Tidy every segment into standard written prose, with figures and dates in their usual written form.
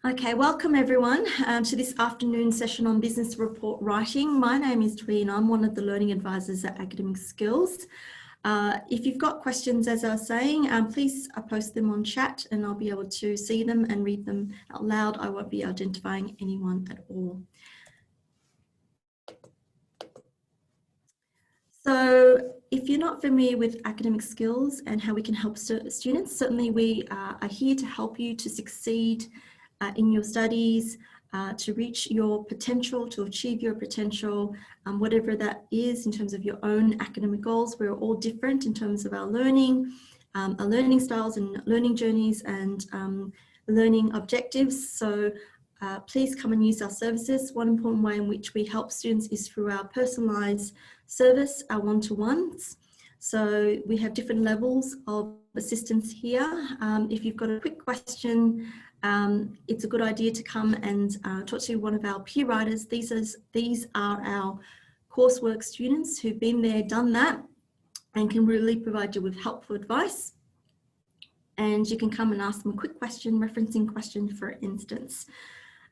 Okay, welcome everyone to this afternoon session on business report writing. My name is Twee and I'm one of the learning advisors at Academic Skills. If you've got questions, as I was saying, please post them on chat and I'll be able to see them and read them out loud. I won't be identifying anyone at all. So if you're not familiar with Academic Skills and how we can help students, certainly we are here to help you to succeed in your studies, to reach your potential, to achieve your potential, whatever that is in terms of your own academic goals. We're all different in terms of our learning styles and learning journeys and learning objectives. So please come and use our services. One important way in which we help students is through our personalised service, our one-to-ones. So we have different levels of assistance here. If you've got a quick question, it's a good idea to come and talk to one of our peer writers. These are our coursework students who've been there, done that, and can really provide you with helpful advice. And you can come and ask them a quick question, referencing question, for instance.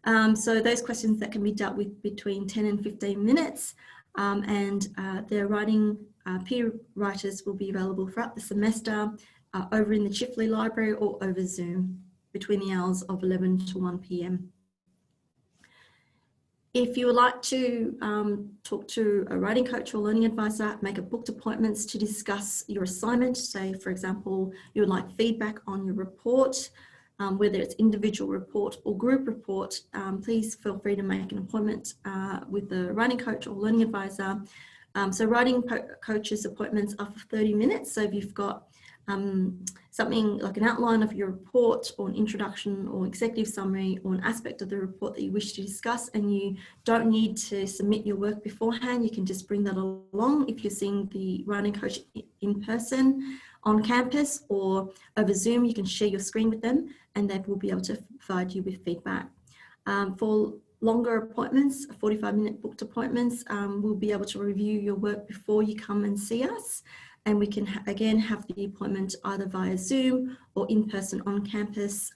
So those questions that can be dealt with between 10 and 15 minutes, and their writing peer writers will be available throughout the semester over in the Chifley Library or over Zoom between the hours of 11 to 1 p.m. If you would like to talk to a writing coach or learning advisor, make a booked appointments to discuss your assignment. Say, for example, you would like feedback on your report, whether it's individual report or group report, please feel free to make an appointment with the writing coach or learning advisor. So writing coaches appointments are for 30 minutes. So if you've got something like an outline of your report or an introduction or executive summary or an aspect of the report that you wish to discuss and you don't need to submit your work beforehand, you can just bring that along. If you're seeing the writing coach in person on campus or over Zoom, you can share your screen with them and they will be able to provide you with feedback. For longer appointments, 45-minute booked appointments, we'll be able to review your work before you come and see us. And we can again have the appointment either via Zoom or in person on campus,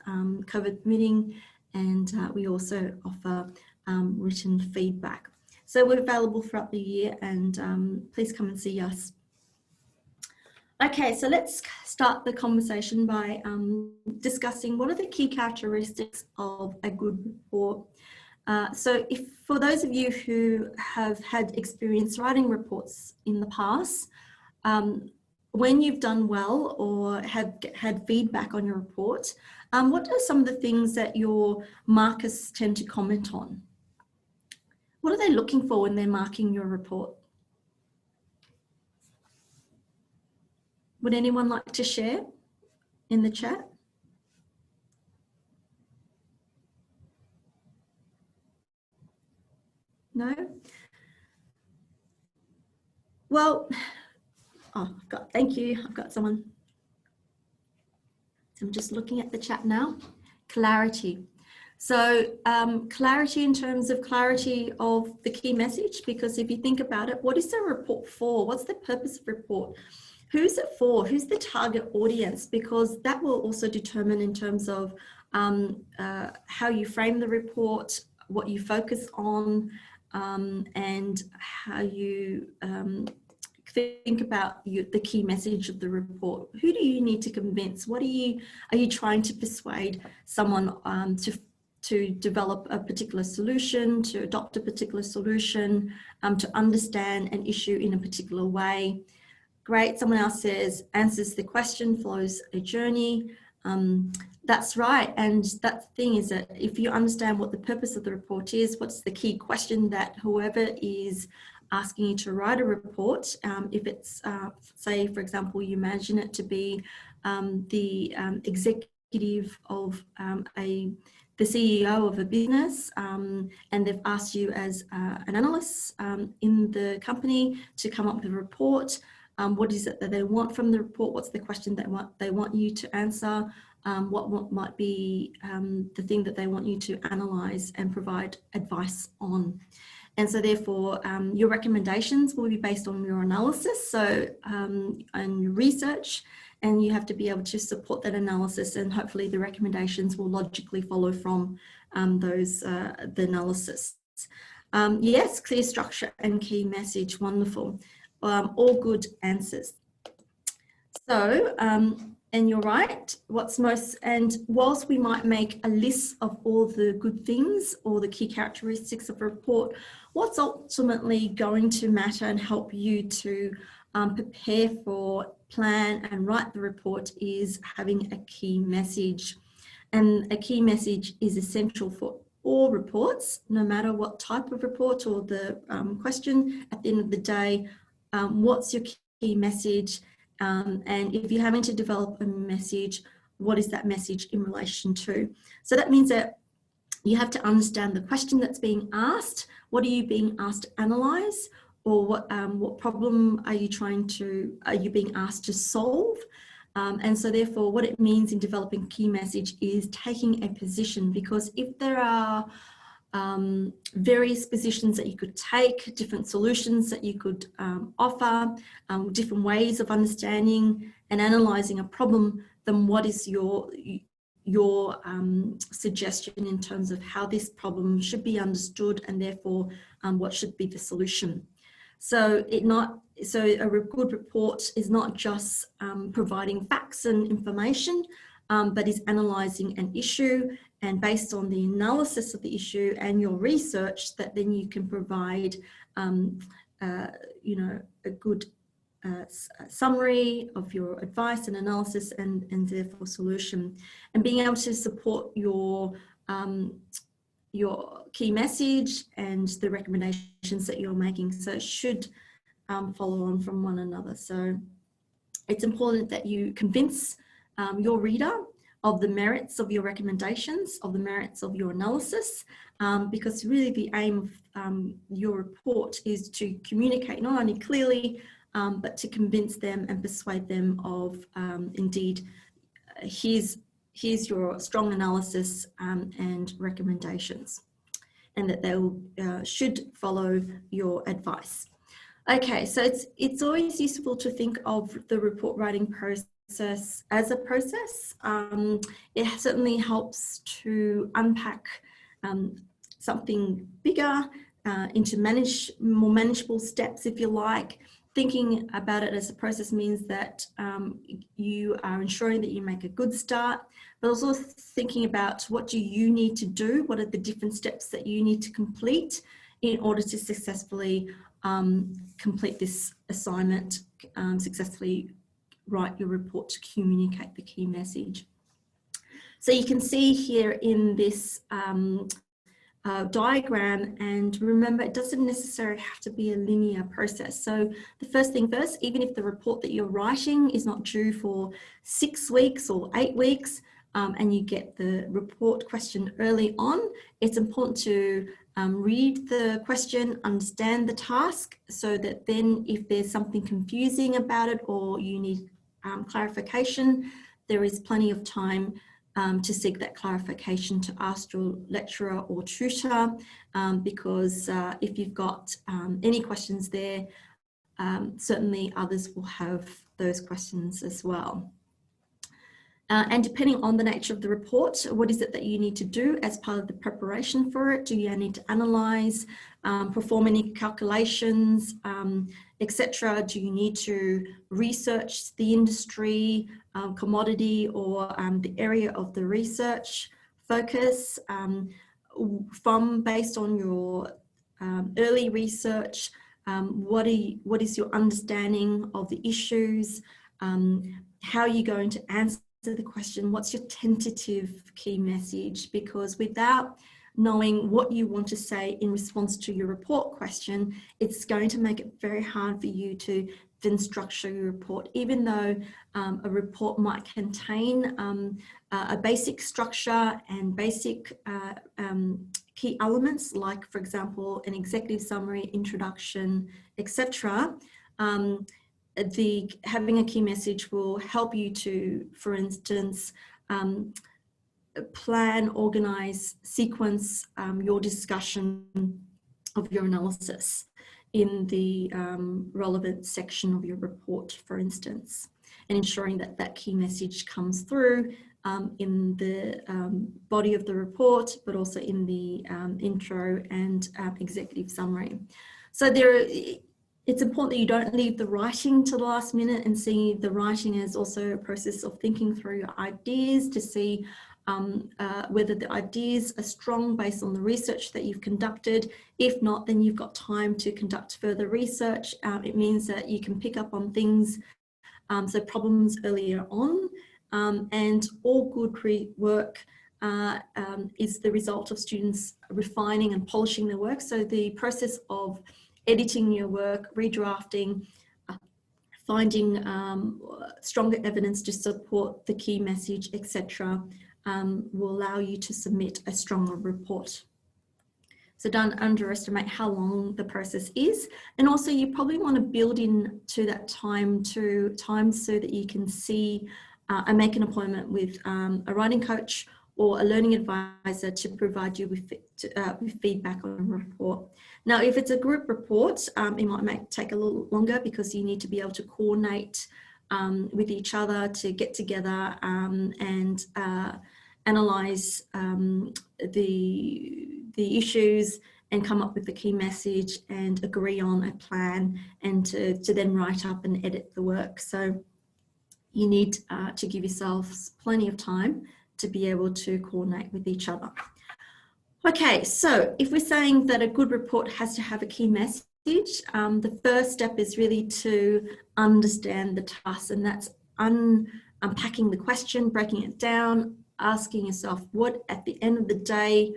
covered meeting, and we also offer written feedback. So we're available throughout the year and please come and see us. Okay, so let's start the conversation by discussing what are the key characteristics of a good report. So if for those of you who have had experience writing reports in the past, when you've done well or have had feedback on your report, what are some of the things that your markers tend to comment on? What are they looking for when they're marking your report? Would anyone like to share in the chat? No? Well, thank you. I've got someone. So I'm just looking at the chat now. Clarity. So clarity in terms of clarity of the key message, because if you think about it, what is the report for? What's the purpose of the report? Who's it for? Who's the target audience? Because that will also determine in terms of how you frame the report, what you focus on, and how you think about the key message of the report. Who do you need to convince? What are you trying to persuade someone to develop a particular solution, to adopt a particular solution, to understand an issue in a particular way? Great, someone else says, answers the question, follows a journey. That's right, and that thing is that if you understand what the purpose of the report is, what's the key question that whoever is asking you to write a report, if it's, say, for example, you imagine it to be the executive of the CEO of a business, and they've asked you as an analyst in the company to come up with a report. What is it that they want from the report? What's the question that they want you to answer? What might be the thing that they want you to analyse and provide advice on? And so therefore, your recommendations will be based on your analysis, so and your research, and you have to be able to support that analysis, and hopefully the recommendations will logically follow from the analysis. Yes, clear structure and key message, wonderful. All good answers. So, and you're right, and whilst we might make a list of all the good things or the key characteristics of a report, what's ultimately going to matter and help you to prepare for, plan and write the report is having a key message. And a key message is essential for all reports, no matter what type of report or the question. At the end of the day, what's your key message? And if you're having to develop a message, what is that message in relation to? So that means that you have to understand the question that's being asked. What are you being asked to analyse? Or what problem are you being asked to solve? And so therefore what it means in developing key message is taking a position, because if there are various positions that you could take, different solutions that you could offer, different ways of understanding and analysing a problem, then what is your suggestion in terms of how this problem should be understood, and therefore what should be the solution? So a good report is not just providing facts and information, but is analysing an issue, and based on the analysis of the issue and your research, that then you can provide, a good summary of your advice and analysis and therefore solution, and being able to support your key message and the recommendations that you're making. So it should follow on from one another. So it's important that you convince your reader of the merits of your recommendations, of the merits of your analysis, because really the aim of your report is to communicate not only clearly, but to convince them and persuade them of indeed, here's your strong analysis and recommendations, and that they will, should follow your advice. Okay, so it's always useful to think of the report writing process as a process. It certainly helps to unpack something bigger into more manageable steps, if you like. Thinking about it as a process means that you are ensuring that you make a good start, but also thinking about what do you need to do, what are the different steps that you need to complete in order to successfully complete this assignment, successfully write your report to communicate the key message. So you can see here in this diagram, and remember, it doesn't necessarily have to be a linear process. So the first thing first, even if the report that you're writing is not due for 6 weeks or 8 weeks, and you get the report question early on, it's important to read the question, understand the task, so that then if there's something confusing about it or you need clarification, there is plenty of time to seek that clarification, to ask your lecturer or tutor, because if you've got any questions there, certainly others will have those questions as well. And depending on the nature of the report, what is it that you need to do as part of the preparation for it? Do you need to analyse, perform any calculations, etc.? Do you need to research the industry, commodity, or the area of the research focus? Based on your early research, what is your understanding of the issues? How are you going to answer the question? What's your tentative key message? Because without knowing what you want to say in response to your report question, it's going to make it very hard for you to then structure your report. Even though a report might contain a basic structure and basic key elements, like for example an executive summary, introduction, etc. Having a key message will help you to, for instance, plan, organise, sequence your discussion of your analysis in the relevant section of your report, for instance. and ensuring that that key message comes through in the body of the report, but also in the intro and executive summary. So it's important that you don't leave the writing to the last minute, and see the writing as also a process of thinking through your ideas to see whether the ideas are strong based on the research that you've conducted. If not, then you've got time to conduct further research. It means that you can pick up on things, so problems earlier on, and all good work is the result of students refining and polishing their work. So the process of editing your work, redrafting, finding stronger evidence to support the key message, etc., will allow you to submit a stronger report. So don't underestimate how long the process is. And also you probably want to build in to that time so that you can see and make an appointment with a writing coach or a learning advisor to provide you with feedback on a report. Now, if it's a group report, it might take a little longer because you need to be able to coordinate with each other to get together and analyse the issues and come up with the key message and agree on a plan, and to then write up and edit the work. So you need to give yourselves plenty of time to be able to coordinate with each other. Okay, so if we're saying that a good report has to have a key message, the first step is really to understand the task, and that's unpacking the question, breaking it down, asking yourself, what at the end of the day,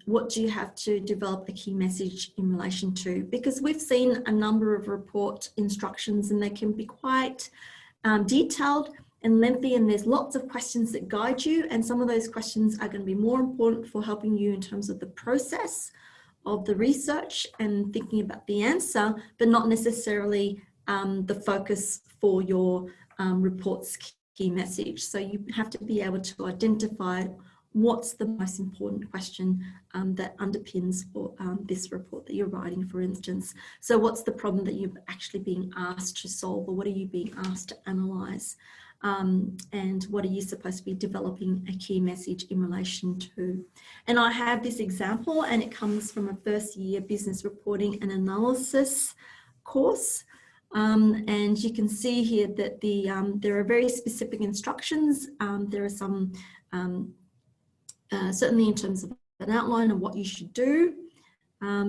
what do you have to develop a key message in relation to? Because we've seen a number of report instructions and they can be quite detailed and lengthy, and there's lots of questions that guide you, and some of those questions are going to be more important for helping you in terms of the process of the research and thinking about the answer, but not necessarily the focus for your report's key message. So you have to be able to identify what's the most important question that underpins this report that you're writing, for instance. So what's the problem that you're actually being asked to solve, or what are you being asked to analyse? And what are you supposed to be developing a key message in relation to? And I have this example, and it comes from a first year business reporting and analysis course. And you can see here that there are very specific instructions. There are some certainly in terms of an outline of what you should do.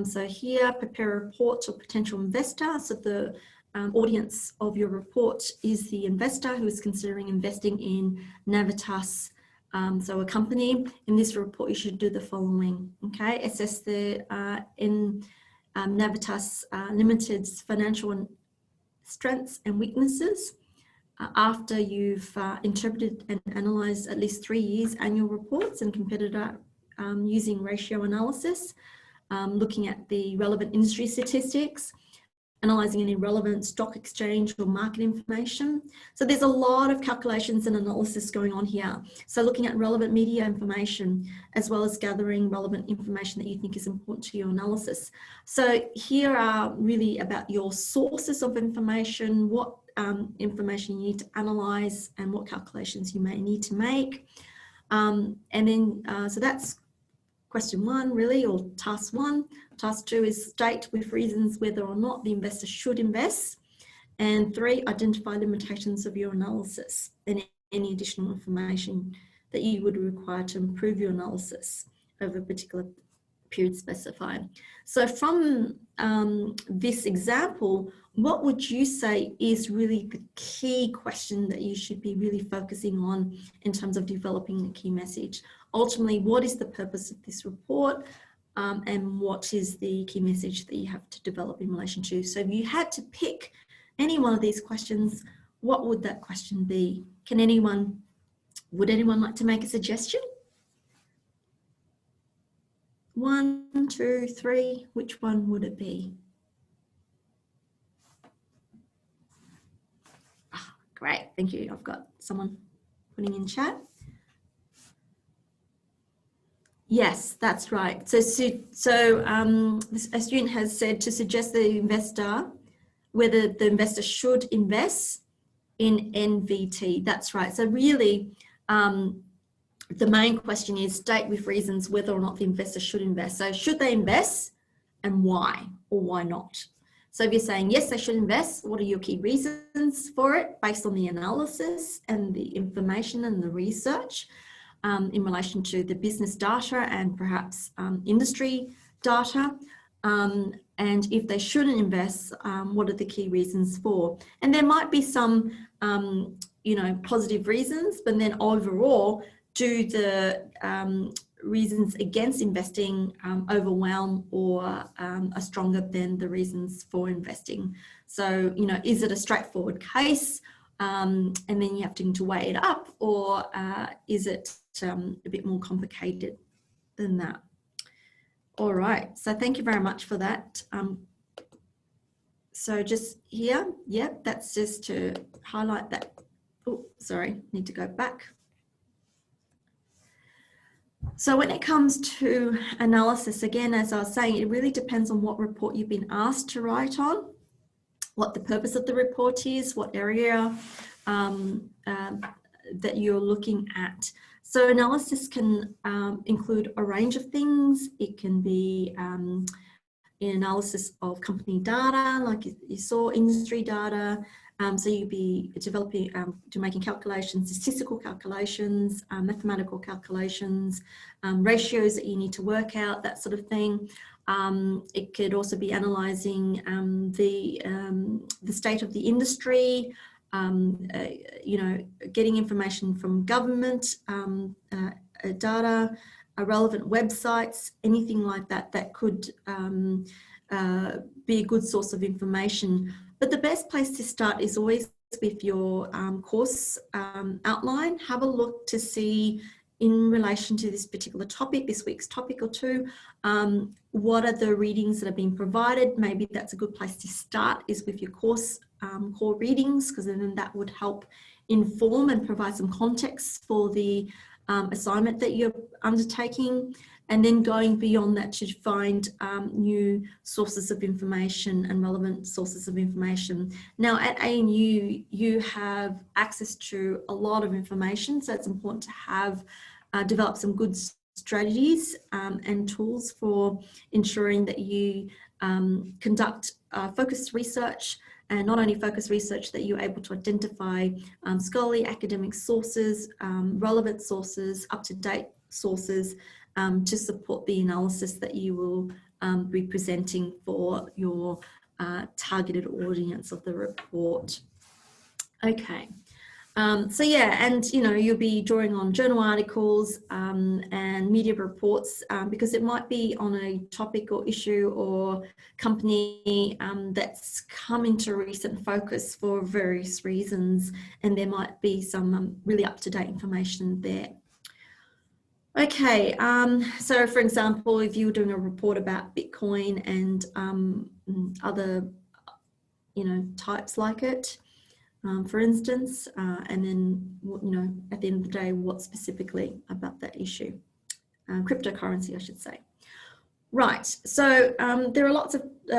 So here, prepare a report to a potential investor. So the audience of your report is the investor who is considering investing in Navitas, so a company. In this report, you should do the following, okay? Assess the Navitas Limited's financial strengths and weaknesses. After you've interpreted and analysed at least 3 years annual reports and compared it using ratio analysis, looking at the relevant industry statistics, analysing any relevant stock exchange or market information. So there's a lot of calculations and analysis going on here. So looking at relevant media information, as well as gathering relevant information that you think is important to your analysis. So here are really about your sources of information, what information you need to analyse, and what calculations you may need to make. And then, so that's question one, really, or task one. Task two is state with reasons whether or not the investor should invest. And three, identify limitations of your analysis and any additional information that you would require to improve your analysis over a particular period specified. So from this example, what would you say is really the key question that you should be really focusing on in terms of developing a key message? Ultimately, what is the purpose of this report, and what is the key message that you have to develop in relation to? So if you had to pick any one of these questions, what would that question be? Would anyone like to make a suggestion? 1, 2, 3, which one would it be? Ah, great, thank you. I've got someone putting in chat. Yes, that's right. So a student has said to suggest the investor whether the investor should invest in NVT. That's right. So really, the main question is state with reasons whether or not the investor should invest. So should they invest and why or why not? So if you're saying, yes, they should invest, what are your key reasons for it based on the analysis and the information and the research in relation to the business data and perhaps industry data? And if they shouldn't invest, what are the key reasons for? And there might be some, positive reasons, but then overall, do the reasons against investing overwhelm or are stronger than the reasons for investing? So, is it a straightforward case and then you have to weigh it up, or is it a bit more complicated than that? All right, so thank you very much for that. So just here, that's just to highlight that. Oh, sorry, need to go back. So when it comes to analysis, again, as I was saying, it really depends on what report you've been asked to write on, what the purpose of the report is, what area that you're looking at. So analysis can include a range of things. It can be analysis of company data, like you saw, industry data. So you'd be developing, making calculations, statistical calculations, mathematical calculations, ratios that you need to work out, that sort of thing. It could also be analysing the state of the industry, getting information from government data, relevant websites, anything like that, that could be a good source of information. But the best place to start is always with your course outline. Have a look to see, in relation to this particular topic, this week's topic or two, what are the readings that have been provided? Maybe that's a good place to start, is with your course core readings, because then that would help inform and provide some context for the assignment that you're undertaking, and then going beyond that to find new sources of information and relevant sources of information. Now at ANU, you have access to a lot of information, so it's important to have develop some good strategies and tools for ensuring that you conduct focused research, and not only focused research, that you're able to identify scholarly academic sources, relevant sources, up-to-date sources to support the analysis that you will be presenting for your targeted audience of the report. Okay. So yeah, and you'll be drawing on journal articles and media reports because it might be on a topic or issue or company that's come into recent focus for various reasons, and there might be some really up-to-date information there. Okay, so for example, if you were doing a report about Bitcoin and other types like it, for instance, and then, at the end of the day, what specifically about that issue? Cryptocurrency, I should say. Right, so there are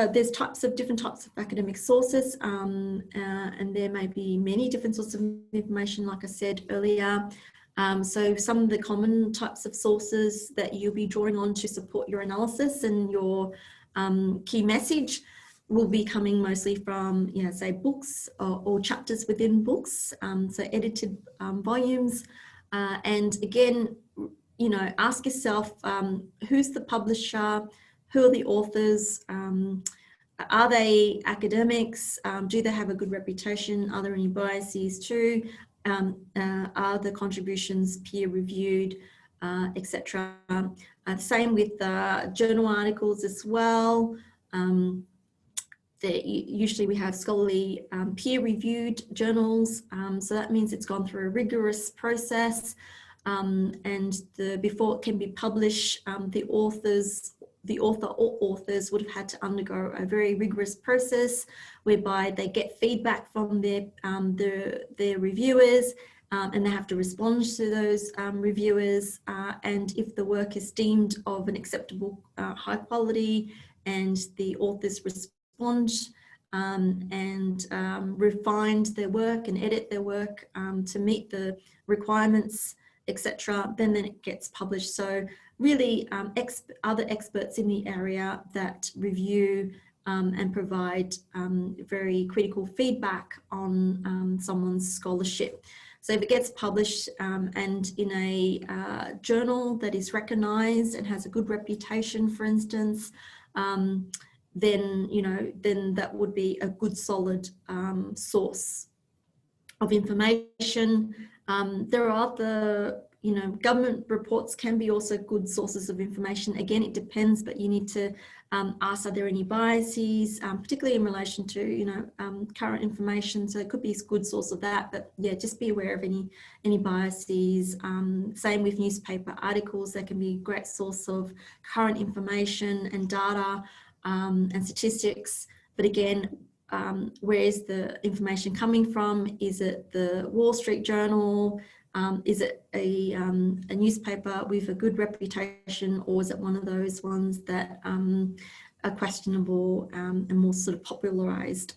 there's different types of academic sources, and there may be many different sorts of information, like I said earlier. So some of the common types of sources that you'll be drawing on to support your analysis and your key message will be coming mostly from, say, books or chapters within books, so edited volumes. And again, ask yourself, who's the publisher? Who are the authors? Are they academics? Do they have a good reputation? Are there any biases too? Are the contributions peer-reviewed, etc.? Same with journal articles as well. Usually we have scholarly peer-reviewed journals, so that means it's gone through a rigorous process, and before it can be published, the author or authors would have had to undergo a very rigorous process whereby they get feedback from their reviewers, and they have to respond to those reviewers, and if the work is deemed of an acceptable high quality and the authors respond and refined their work and edit their work to meet the requirements, etc., then it gets published. So really other experts in the area that review and provide very critical feedback on someone's scholarship. So if it gets published and in a journal that is recognised and has a good reputation, for instance, then, you know, then that would be a good solid source of information. There are other, you know, government reports can be also good sources of information. Again, it depends, but you need to ask, are there any biases, particularly in relation to, you know, current information. So it could be a good source of that, but yeah, just be aware of any biases. Same with newspaper articles, they can be a great source of current information and data and statistics. But again, where is the information coming from? Is it the Wall Street Journal? Is it a newspaper with a good reputation, or is it one of those ones that are questionable and more sort of popularized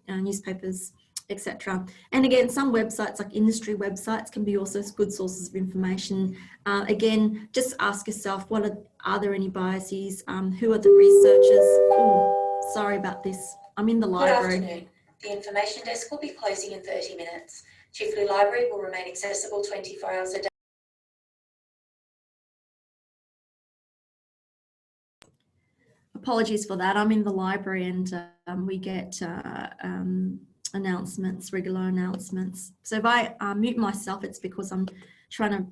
newspapers, etc. And again, some websites like industry websites can be also good sources of information. Again, just ask yourself, are there any biases? Who are the researchers? Oh, sorry about this. I'm in the library. Good afternoon. The information desk will be closing in 30 minutes. Chifley Library will remain accessible 24 hours a day. Apologies for that. I'm in the library and we get announcements, regular announcements. So if I mute myself, it's because I'm trying to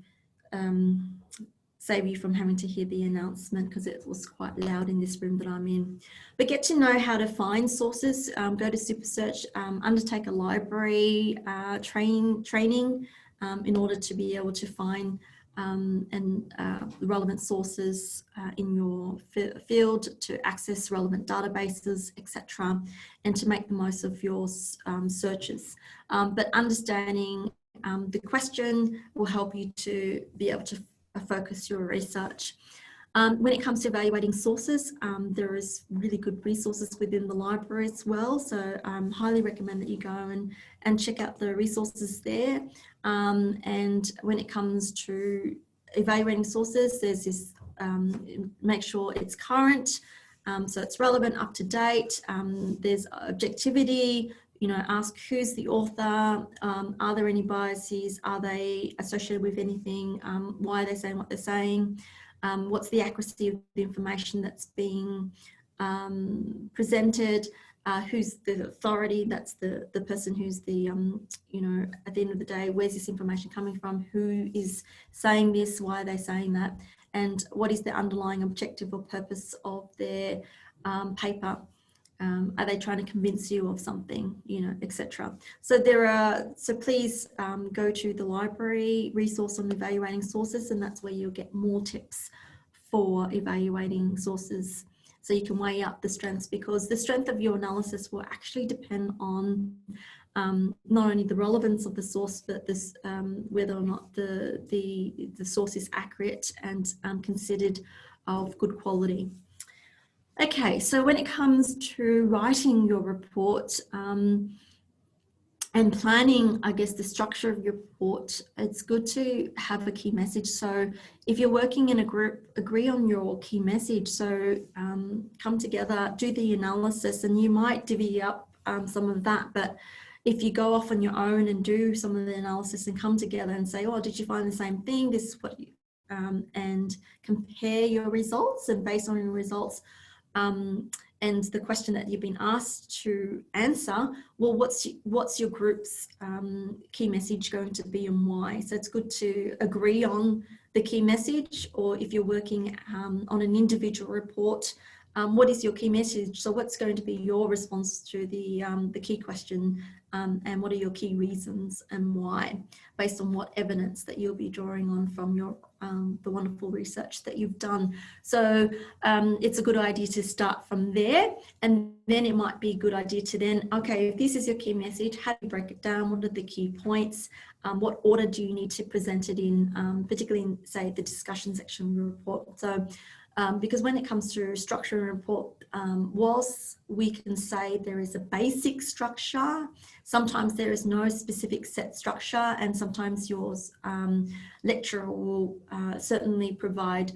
save you from having to hear the announcement, because it was quite loud in this room that I'm in. But get to know how to find sources. Go to Super Search, undertake a library training in order to be able to find relevant sources in your field, to access relevant databases, etc., and to make the most of your searches. But understanding the question will help you to be able to focus your research. When it comes to evaluating sources, there is really good resources within the library as well. So highly recommend that you go and check out the resources there. And when it comes to evaluating sources, there's this, make sure it's current, so it's relevant, up to date. There's objectivity. You know, ask who's the author, are there any biases, are they associated with anything, why are they saying what they're saying, what's the accuracy of the information that's being presented, who's the authority, that's the person who's the, you know, at the end of the day, where's this information coming from, who is saying this, why are they saying that, and what is the underlying objective or purpose of their paper. Are they trying to convince you of something, you know, etc. So so please go to the library resource on evaluating sources, and that's where you'll get more tips for evaluating sources. So you can weigh up the strengths, because the strength of your analysis will actually depend on not only the relevance of the source, but this whether or not the source is accurate and considered of good quality. Okay, so when it comes to writing your report and planning, I guess, the structure of your report, it's good to have a key message. So if you're working in a group, agree on your key message. So come together, do the analysis, and you might divvy up some of that. But if you go off on your own and do some of the analysis and come together and say, oh, did you find the same thing? This is what you, and compare your results, and based on your results, and the question that you've been asked to answer, well, what's your group's key message going to be and why? So it's good to agree on the key message, or if you're working on an individual report, what is your key message? So what's going to be your response to the key question, and what are your key reasons and why, based on what evidence that you'll be drawing on from your the wonderful research that you've done. So it's a good idea to start from there, and then it might be a good idea to then, okay, if this is your key message, how do you break it down? What are the key points? What order do you need to present it in, particularly in, say, the discussion section of your report? So because when it comes to structure and report, whilst we can say there is a basic structure, sometimes there is no specific set structure, and sometimes yours lecturer will certainly provide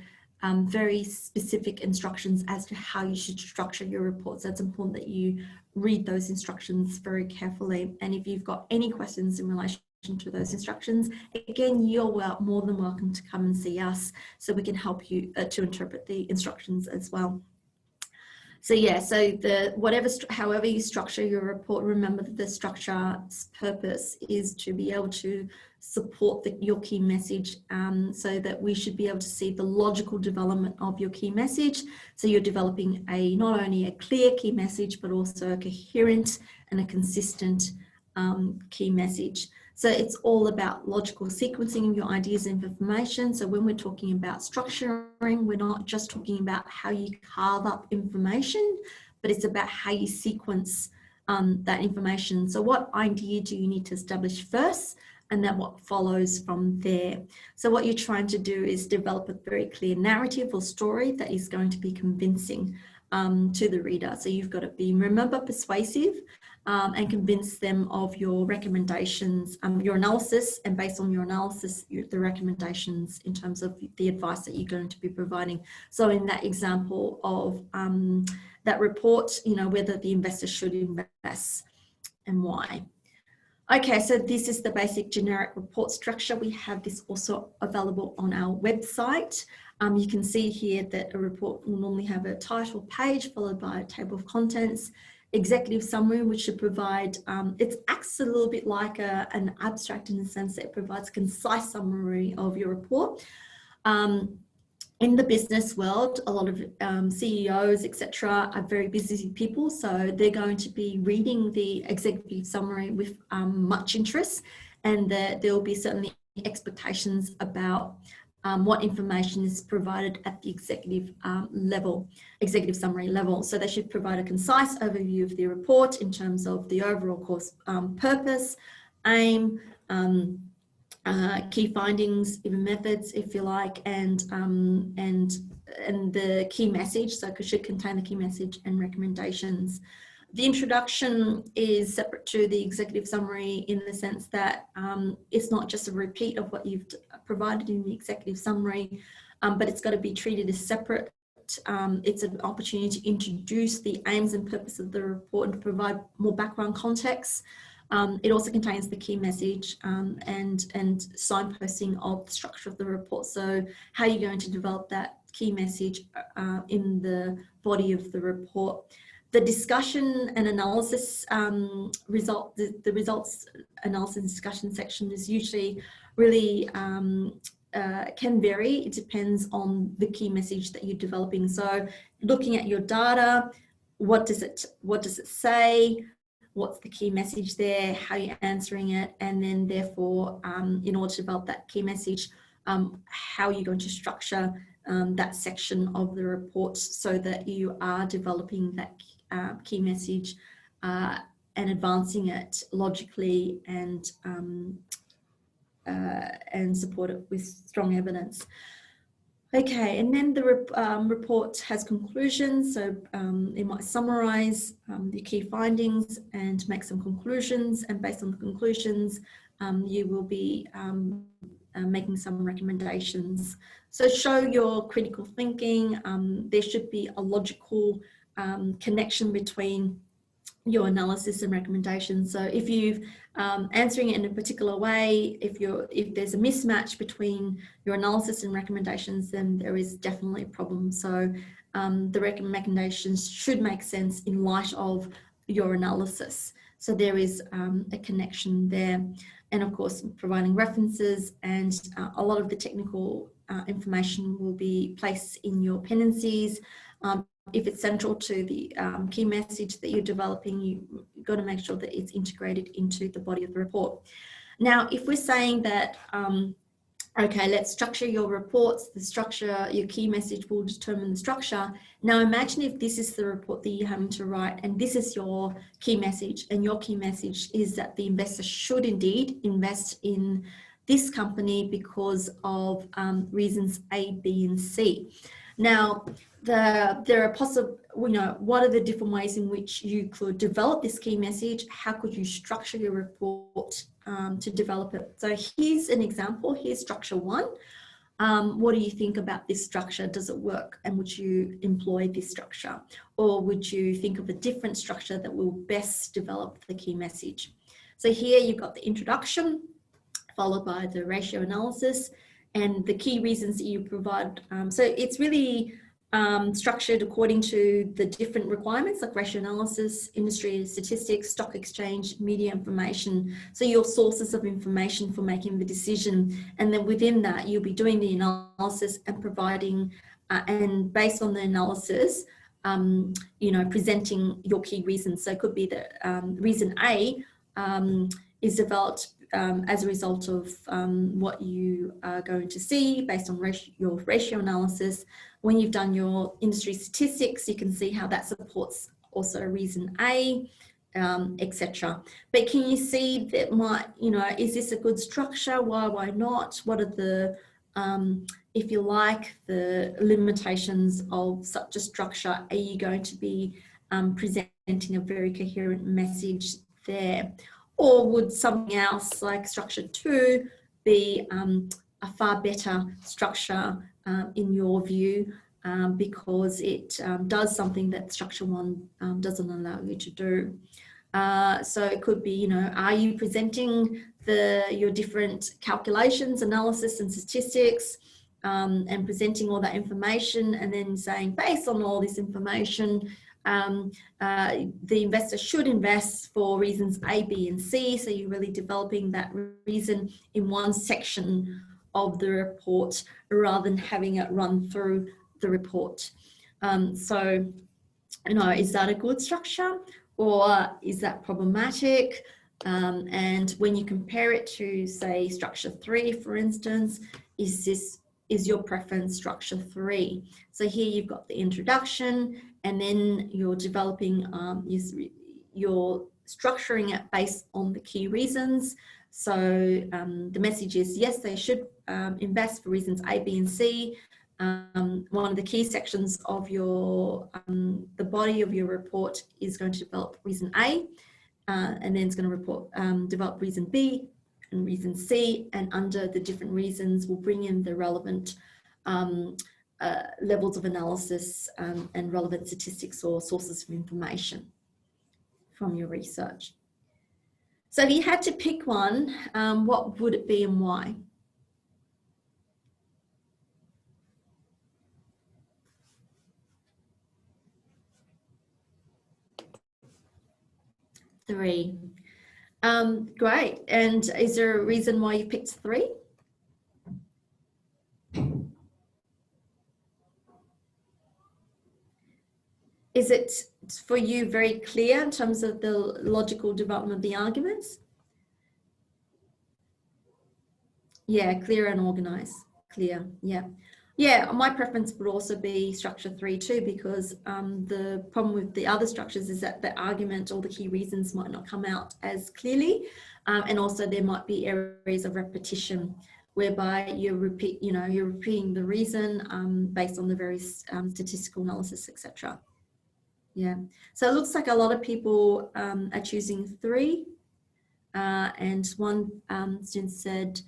very specific instructions as to how you should structure your reports. So it's important that you read those instructions very carefully. And if you've got any questions in relation to those instructions, again, you're more than welcome to come and see us so we can help you to interpret the instructions as well. So yeah, so however you structure your report, remember that the structure's purpose is to be able to support your key message, so that we should be able to see the logical development of your key message. So you're developing not only a clear key message, but also a coherent and a consistent key message. So it's all about logical sequencing of your ideas and information. So when we're talking about structuring, we're not just talking about how you carve up information, but it's about how you sequence that information. So what idea do you need to establish first, and then what follows from there? So what you're trying to do is develop a very clear narrative or story that is going to be convincing to the reader. So you've got to be, remember, persuasive, and convince them of your recommendations, your analysis, and based on your analysis, the recommendations in terms of the advice that you're going to be providing. So in that example of that report, whether the investor should invest and why. Okay, so this is the basic generic report structure. We have this also available on our website. You can see here that a report will normally have a title page followed by a table of contents, executive summary, which should provide, it acts a little bit like an abstract in the sense that it provides a concise summary of your report. In the business world, a lot of CEOs, etc., are very busy people, so they're going to be reading the executive summary with much interest, and there will be certainly expectations about what information is provided at the executive summary level. So they should provide a concise overview of the report in terms of the overall course, purpose, aim, key findings, even methods, if you like, and the key message. So it should contain the key message and recommendations. The introduction is separate to the executive summary in the sense that it's not just a repeat of what you've provided in the executive summary, but it's got to be treated as separate. It's an opportunity to introduce the aims and purpose of the report and to provide more background context. It also contains the key message and signposting of the structure of the report. So how you're going to develop that key message in the body of the report. The discussion and analysis the results analysis and discussion section is usually really can vary. It depends on the key message that you're developing. So looking at your data, what does it say? What's the key message there? How you're answering it, and then therefore, in order to develop that key message, how you're going to structure that section of the report so that you are developing that key message and advancing it logically and support it with strong evidence. Okay, and then the report has conclusions, so it might summarize the key findings and make some conclusions, and based on the conclusions, you will be making some recommendations. So show your critical thinking. There should be a logical connection between your analysis and recommendations. So if you've answering it in a particular way, if there's a mismatch between your analysis and recommendations, then there is definitely a problem. So the recommendations should make sense in light of your analysis. So there is a connection there. And of course, providing references, and a lot of the technical information will be placed in your appendices. If it's central to the key message that you're developing, you've got to make sure that it's integrated into the body of the report. Now, if we're saying that, okay, let's structure your reports, your key message will determine the structure. Now imagine if this is the report that you're having to write, and this is your key message, and your key message is that the investor should indeed invest in this company because of reasons A, B, and C. Now, there are possible, what are the different ways in which you could develop this key message? How could you structure your report to develop it? So here's an example. Here's structure 1. What do you think about this structure? Does it work? And would you employ this structure? Or would you think of a different structure that will best develop the key message? So here you've got the introduction, followed by the ratio analysis and the key reasons that you provide. So it's really structured according to the different requirements like ratio analysis, industry statistics, stock exchange, media information. So your sources of information for making the decision. And then within that, you'll be doing the analysis and providing, and based on the analysis, presenting your key reasons. So it could be that reason A is developed as a result of what you are going to see based on your ratio analysis. When you've done your industry statistics, you can see how that supports also reason A, etc. But can you see that is this a good structure? Why not? What are the, if you like, the limitations of such a structure? Are you going to be presenting a very coherent message there? Or would something else like structure 2 be a far better structure in your view because it does something that structure 1 doesn't allow you to do? So it could be, are you presenting your different calculations, analysis and statistics and presenting all that information and then saying based on all this information, the investor should invest for reasons A, B, and C. So you're really developing that reason in one section of the report rather than having it run through the report. So, is that a good structure or is that problematic? And when you compare it to, say, structure 3, for instance, is your preference structure 3? So here you've got the introduction, and then you're developing, you're structuring it based on the key reasons. So the message is, yes, they should invest for reasons A, B, and C. One of the key sections of your, the body of your report is going to develop reason A, and then it's going to develop reason B and reason C, and under the different reasons we'll bring in the relevant levels of analysis and relevant statistics or sources of information from your research. So if you had to pick one, what would it be and why? Three. Great. And is there a reason why you picked 3? Is it for you very clear in terms of the logical development of the arguments? Yeah, clear and organized. Clear, yeah. Yeah, my preference would also be structure 3 too, because the problem with the other structures is that the argument or the key reasons might not come out as clearly. And also there might be areas of repetition whereby you're repeating the reason based on the various statistical analysis, etc. Yeah, so it looks like a lot of people are choosing 3. And one student said,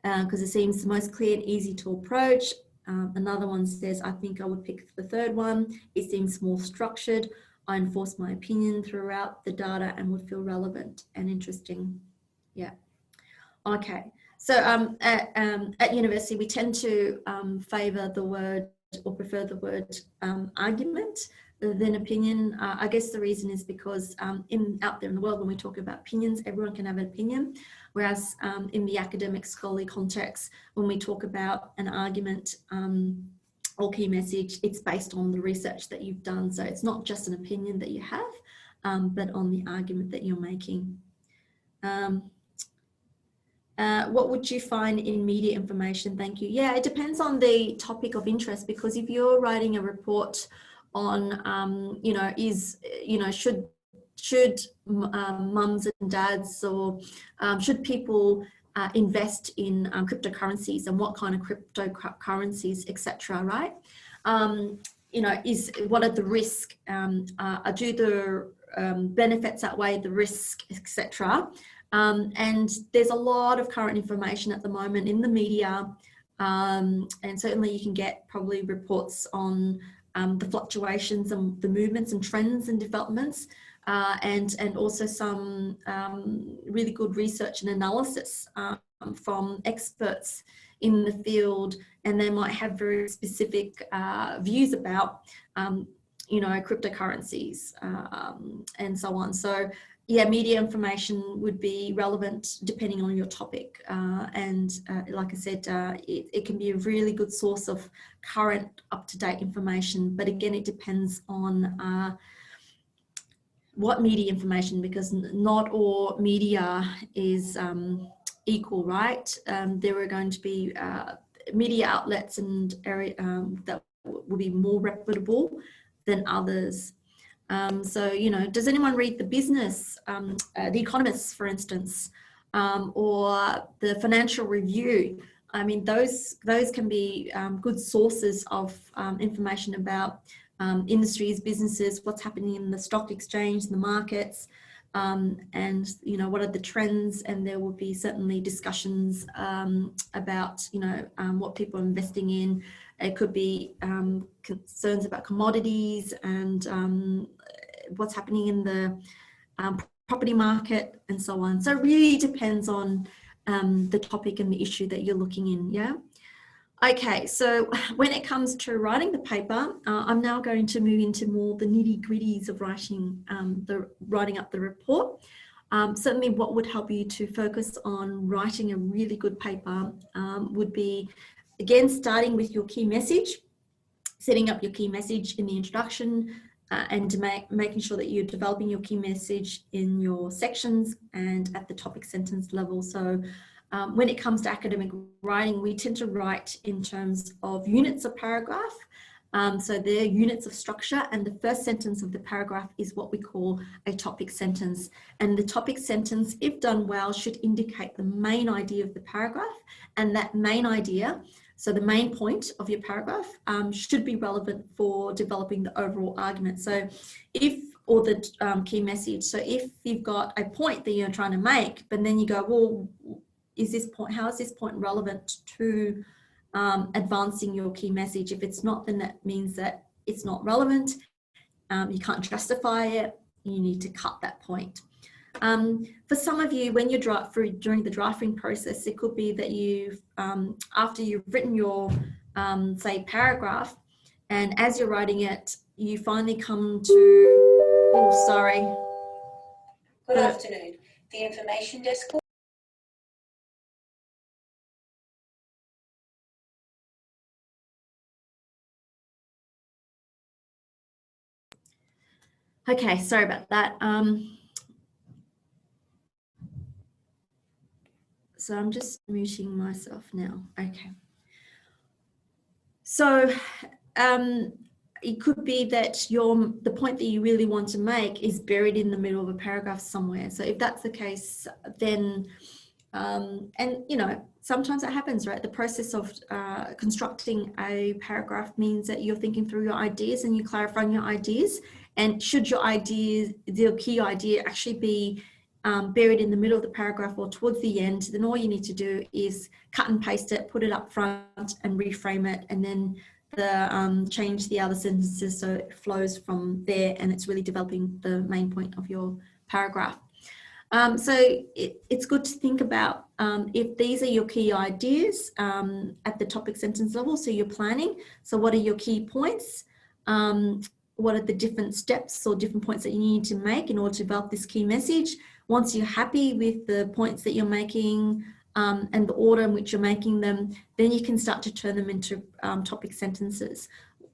because it seems the most clear and easy to approach. Another one says, I think I would pick the 3rd one. It seems more structured. I enforce my opinion throughout the data and would feel relevant and interesting. Yeah. Okay. So at university, we tend to favour the word or prefer the word argument than opinion. I guess the reason is because out there in the world, when we talk about opinions, everyone can have an opinion. Whereas in the academic scholarly context, when we talk about an argument or key message, it's based on the research that you've done. So it's not just an opinion that you have, but on the argument that you're making. What would you find in media information? Thank you. Yeah, it depends on the topic of interest, because if you're writing a report on, should mums and dads or should people invest in cryptocurrencies and what kind of cryptocurrencies, etc., right? You know, what are the risks? Do the benefits outweigh the risk, etc. And there's a lot of current information at the moment in the media, and certainly you can get probably reports on the fluctuations and the movements and trends and developments, and also some really good research and analysis from experts in the field, and they might have very specific views about you know, cryptocurrencies and so on. So yeah, media information would be relevant depending on your topic, and like I said, it can be a really good source of current up-to-date information, but again it depends on what media information, because not all media is equal, right? There are going to be media outlets and area that will be more reputable than others. So, you know, does anyone read The Business, The Economist, for instance, or the Financial Review? I mean, those can be good sources of information about industries, businesses, what's happening in the stock exchange, the markets, and, you know, what are the trends, and there will be certainly discussions about, you know, what people are investing in. It could be concerns about commodities and what's happening in the property market and so on. So it really depends on the topic and the issue that you're looking in, yeah? Okay, so when it comes to writing the paper, I'm now going to move into more the nitty-gritties of writing up the report. Certainly what would help you to focus on writing a really good paper would be, again, starting with your key message, setting up your key message in the introduction, and making sure that you're developing your key message in your sections and at the topic sentence level. So when it comes to academic writing, we tend to write in terms of units of paragraph. So they're units of structure, and the first sentence of the paragraph is what we call a topic sentence. And the topic sentence, if done well, should indicate the main idea of the paragraph, and that main idea, so the main point of your paragraph, should be relevant for developing the overall argument. So or the key message. So if you've got a point that you're trying to make, but then you go, well, how is this point relevant to advancing your key message? If it's not, then that means that it's not relevant. You can't justify it. You need to cut that point. For some of you, when you're during the drafting process, it could be that you've, after you've written your, say, paragraph, and as you're writing it, you finally come to, oh, sorry. Good afternoon. The information desk. Okay, sorry about that. So I'm just muting myself now. Okay. So it could be that the point that you really want to make is buried in the middle of a paragraph somewhere. So if that's the case, then, and you know, sometimes it happens, right? The process of constructing a paragraph means that you're thinking through your ideas and you're clarifying your ideas. And should your key idea actually be buried in the middle of the paragraph or towards the end, then all you need to do is cut and paste it, put it up front and reframe it, and then change the other sentences so it flows from there and it's really developing the main point of your paragraph. So it's good to think about if these are your key ideas at the topic sentence level, so you're planning. So what are your key points? What are the different steps or different points that you need to make in order to develop this key message? Once you're happy with the points that you're making and the order in which you're making them, then you can start to turn them into topic sentences.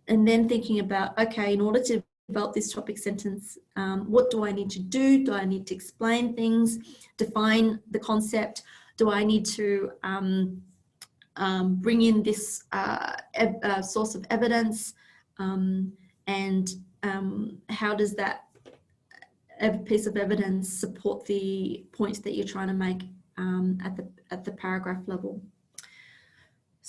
And then thinking about, okay, in order to develop this topic sentence, what do I need to do? Do I need to explain things, define the concept? Do I need to bring in this source of evidence? And how does that piece of evidence support the points that you're trying to make at the paragraph level?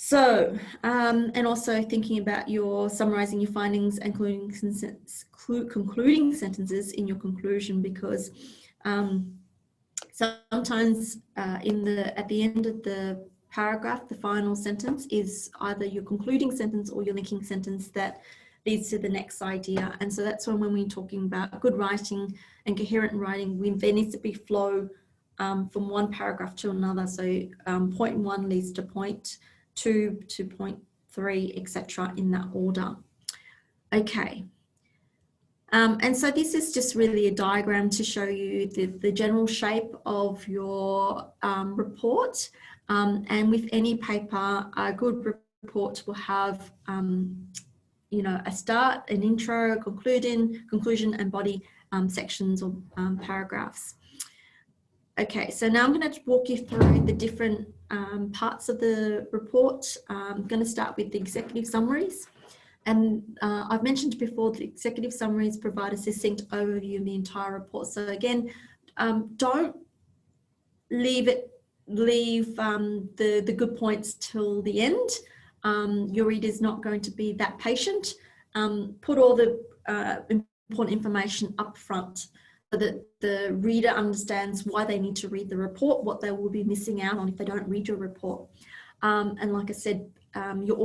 So, and also thinking about your summarizing your findings and concluding sentences in your conclusion, because sometimes at the end of the paragraph, the final sentence is either your concluding sentence or your linking sentence that leads to the next idea. And so that's when we're talking about good writing and coherent writing, there needs to be flow from one paragraph to another. So point one leads to point two to point three, etc., in that order. Okay. And so this is just really a diagram to show you the general shape of your report. And with any paper, a good report will have, a start, an intro, conclusion, and body sections or paragraphs. Okay, so now I'm going to walk you through the different parts of the report. I'm going to start with the executive summaries. And I've mentioned before the executive summaries provide a succinct overview of the entire report. So again, don't leave the good points till the end. Your reader's not going to be that patient. Put all the important information up front so that the reader understands why they need to read the report, what they will be missing out on if they don't read your report. And like I said, your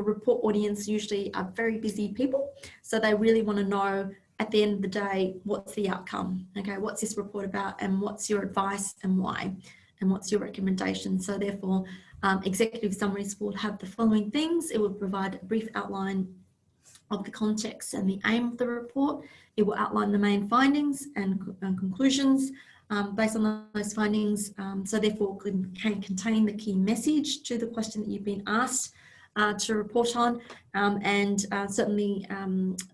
report audience usually are very busy people. So they really want to know at the end of the day, what's the outcome? Okay, what's this report about and what's your advice and why? And what's your recommendation? So therefore, executive summaries will have the following things. It will provide a brief outline of the context and the aim of the report. It will outline the main findings and conclusions based on those findings. So therefore can contain the key message to the question that you've been asked to report on, and certainly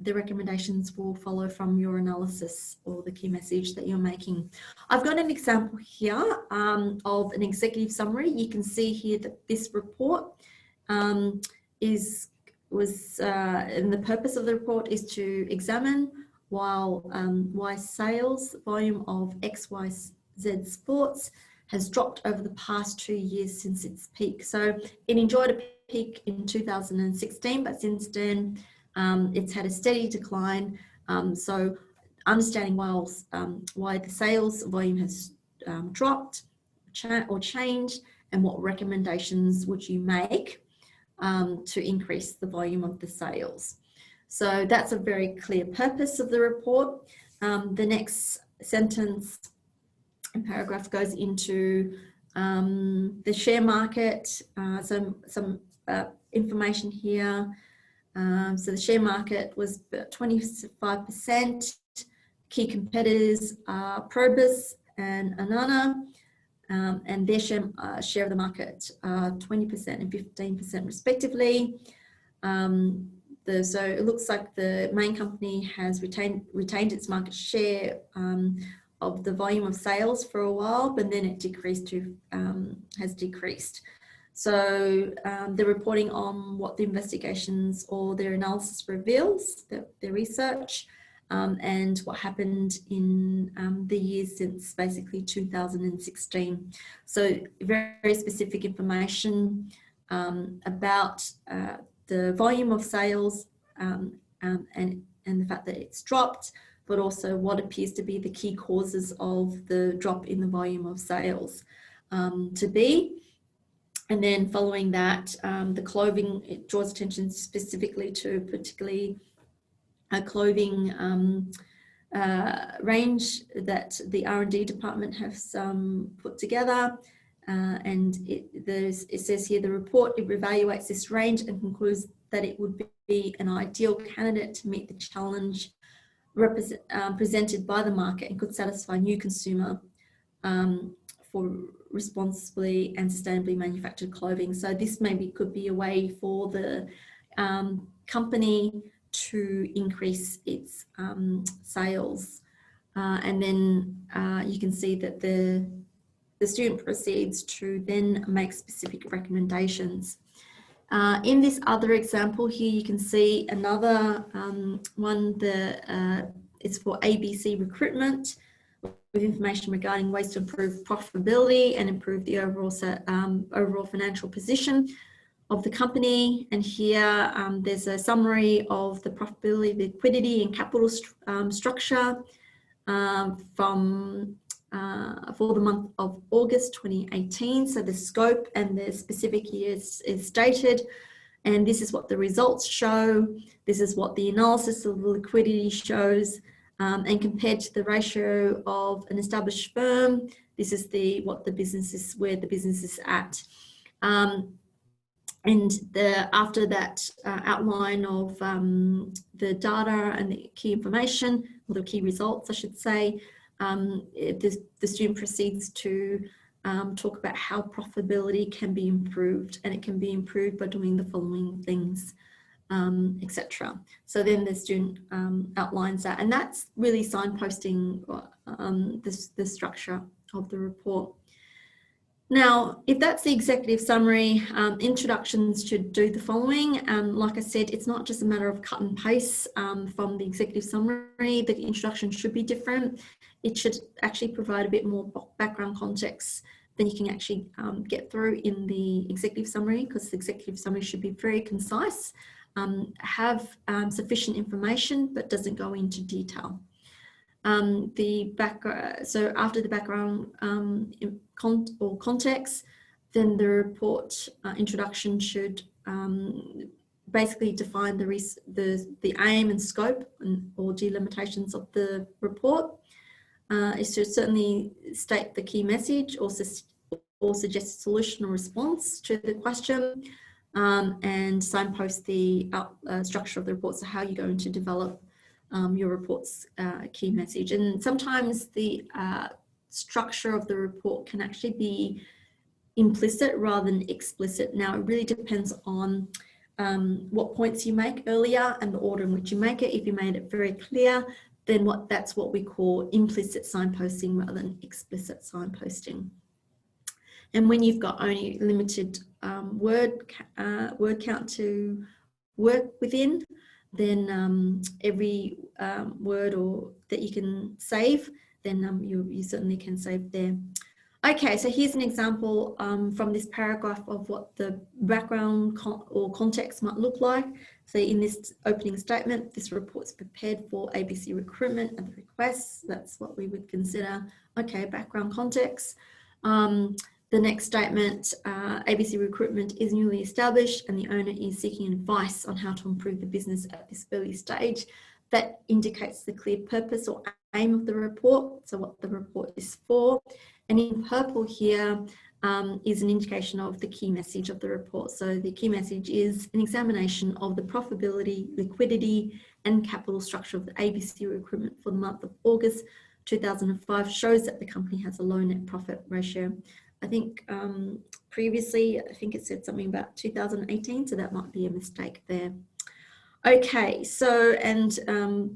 the recommendations will follow from your analysis or the key message that you're making. I've got an example here of an executive summary. You can see here that this report and the purpose of the report is to examine why sales volume of XYZ Sports has dropped over the past 2 years since its peak. So it enjoyed a peak in 2016, but since then it's had a steady decline. So understanding why the sales volume has dropped or changed, and what recommendations would you make to increase the volume of the sales. So that's a very clear purpose of the report. The next sentence and paragraph goes into the share market, some information here. So the share market was 25%. Key competitors are Probus and Anana, and their share of the market 20% and 15% respectively. So it looks like the main company has retained its market share of the volume of sales for a while, but then it has decreased. So they're reporting on what the investigations or their analysis reveals, their research, and what happened in the years since basically 2016. So very specific information about the volume of sales and the fact that it's dropped, but also what appears to be the key causes of the drop in the volume of sales to be. And then following that, the clothing, it draws attention specifically to particularly a clothing range that the R&D department has put together. And it says here, the report, it evaluates this range and concludes that it would be an ideal candidate to meet the challenge presented by the market and could satisfy new consumer for responsibly and sustainably manufactured clothing. So this maybe could be a way for the company to increase its sales. And then you can see that the student proceeds to then make specific recommendations. In this other example here, you can see another one. It's for ABC recruitment, with information regarding ways to improve profitability and improve the overall financial position. of the company, and here there's a summary of the profitability, liquidity, and capital structure from for the month of August 2018. So the scope and the specific years is stated, and this is what the results show. This is what the analysis of the liquidity shows, and compared to the ratio of an established firm, this is what the business is, where the business is at. And after that outline of the data and the key information, or the key results, I should say, the student proceeds to talk about how profitability can be improved, and it can be improved by doing the following things, etc. So then the student outlines that, and that's really signposting the structure of the report. Now, if that's the executive summary, introductions should do the following. Like I said, it's not just a matter of cut and paste from the executive summary. The introduction should be different. It should actually provide a bit more background context than you can actually get through in the executive summary, because the executive summary should be very concise, have sufficient information, but doesn't go into detail. So after the background or context, then the report introduction should basically define the aim and scope or delimitations of the report. It should certainly state the key message or suggest a solution or response to the question, and signpost the structure of the report, so how you're going to develop your report's key message. And sometimes the structure of the report can actually be implicit rather than explicit. Now, it really depends on what points you make earlier and the order in which you make it. If you made it very clear, then that's what we call implicit signposting rather than explicit signposting. And when you've got only limited word count to work within, then every word that you can save, then you certainly can save there. Okay, so here's an example from this paragraph of what the background or context might look like. So in this opening statement, this report's prepared for ABC recruitment and the requests. That's what we would consider, okay, background context. The next statement, ABC recruitment is newly established and the owner is seeking advice on how to improve the business at this early stage. That indicates the clear purpose or aim of the report, so what the report is for. And in purple here is an indication of the key message of the report. So the key message is an examination of the profitability, liquidity, and capital structure of the ABC recruitment for the month of August 2005 shows that the company has a low net profit ratio. I think previously, I think it said something about 2018, so that might be a mistake there. Okay, so, and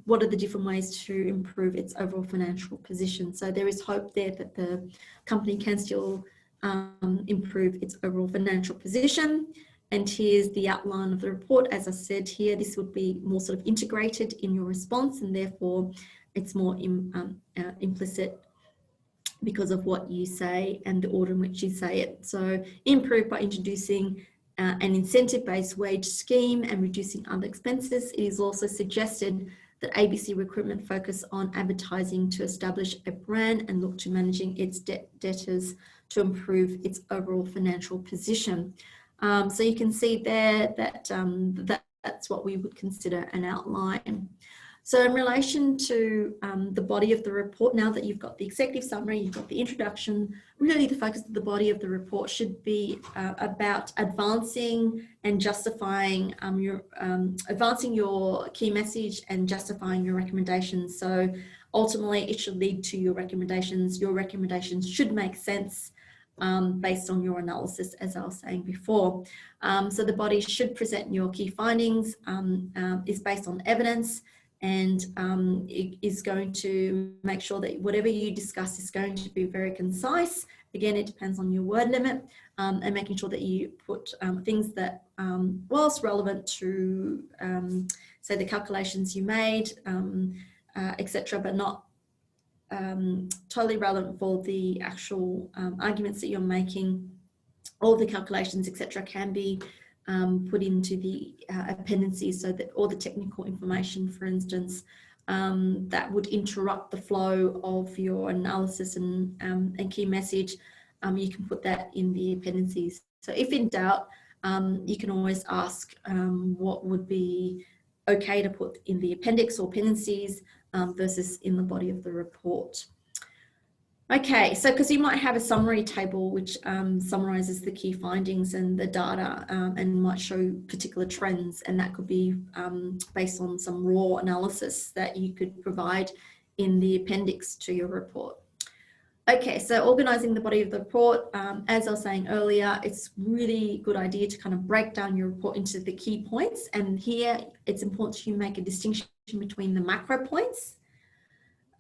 what are the different ways to improve its overall financial position? So there is hope there that the company can still improve its overall financial position. And here's the outline of the report. As I said here, this would be more sort of integrated in your response, and therefore it's more implicit because of what you say and the order in which you say it. So improve by introducing an incentive-based wage scheme and reducing other expenses. It is also suggested that ABC recruitment focus on advertising to establish a brand and look to managing its debtors to improve its overall financial position. So you can see there that that's what we would consider an outline. So in relation to the body of the report, now that you've got the executive summary, you've got the introduction, really the focus of the body of the report should be about advancing and justifying advancing your key message and justifying your recommendations. So ultimately it should lead to your recommendations. Your recommendations should make sense based on your analysis, as I was saying before. So the body should present your key findings, is based on evidence, and it is going to make sure that whatever you discuss is going to be very concise. Again, it depends on your word limit, and making sure that you put things that, whilst relevant to, say, the calculations you made, etc., but not totally relevant for the actual arguments that you're making. All the calculations, etc., can be put into the appendices, so that all the technical information, for instance, that would interrupt the flow of your analysis and key message, you can put that in the appendices. So if in doubt, you can always ask what would be okay to put in the appendix or appendices versus in the body of the report. Okay, so because you might have a summary table which summarizes the key findings and the data and might show particular trends, and that could be based on some raw analysis that you could provide in the appendix to your report. Okay, so organizing the body of the report, as I was saying earlier, it's really good idea to kind of break down your report into the key points, and here it's important you make a distinction between the macro points